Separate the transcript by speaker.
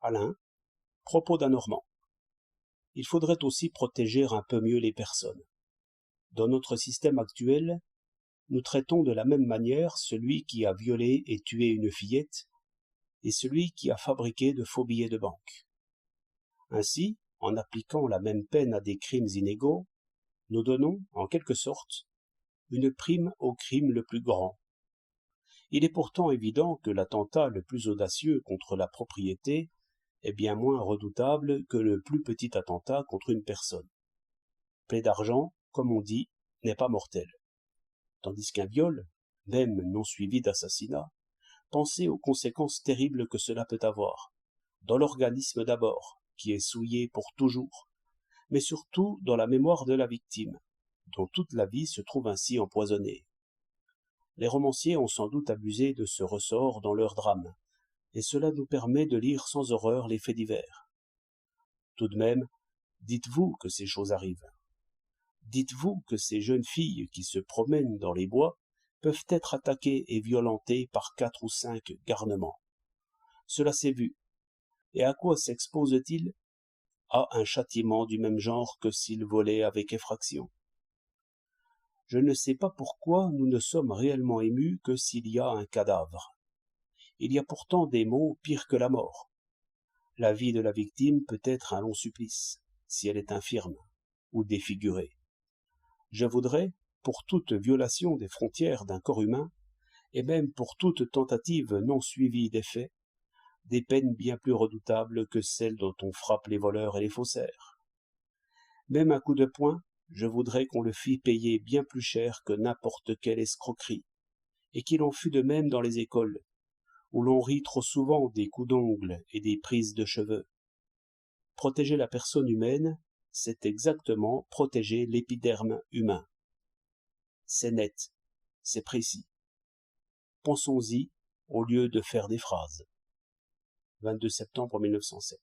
Speaker 1: Alain, propos d'un Normand. Il faudrait aussi protéger un peu mieux les personnes. Dans notre système actuel, nous traitons de la même manière celui qui a violé et tué une fillette et celui qui a fabriqué de faux billets de banque. Ainsi, en appliquant la même peine à des crimes inégaux, nous donnons, en quelque sorte, une prime au crime le plus grand. Il est pourtant évident que l'attentat le plus audacieux contre la propriété est bien moins redoutable que le plus petit attentat contre une personne. Plaie d'argent, comme on dit, n'est pas mortel. Tandis qu'un viol, même non suivi d'assassinat, pensez aux conséquences terribles que cela peut avoir, dans l'organisme d'abord, qui est souillé pour toujours, mais surtout dans la mémoire de la victime, dont toute la vie se trouve ainsi empoisonnée. Les romanciers ont sans doute abusé de ce ressort dans leurs drames, et cela nous permet de lire sans horreur les faits divers. Tout de même, dites-vous que ces choses arrivent. Dites-vous que ces jeunes filles qui se promènent dans les bois peuvent être attaquées et violentées par 4 ou 5 garnements. Cela s'est vu. Et à quoi s'expose-t-il? À un châtiment du même genre que s'il volait avec effraction. Je ne sais pas pourquoi nous ne sommes réellement émus que s'il y a un cadavre. Il y a pourtant des maux pires que la mort. La vie de la victime peut être un long supplice, si elle est infirme ou défigurée. Je voudrais, pour toute violation des frontières d'un corps humain, et même pour toute tentative non suivie des faits, des peines bien plus redoutables que celles dont on frappe les voleurs et les faussaires. Même un coup de poing, je voudrais qu'on le fît payer bien plus cher que n'importe quelle escroquerie, et qu'il en fût de même dans les écoles, où l'on rit trop souvent des coups d'ongles et des prises de cheveux. Protéger la personne humaine, c'est exactement protéger l'épiderme humain. C'est net, c'est précis. Pensons-y au lieu de faire des phrases. 22 septembre 1907.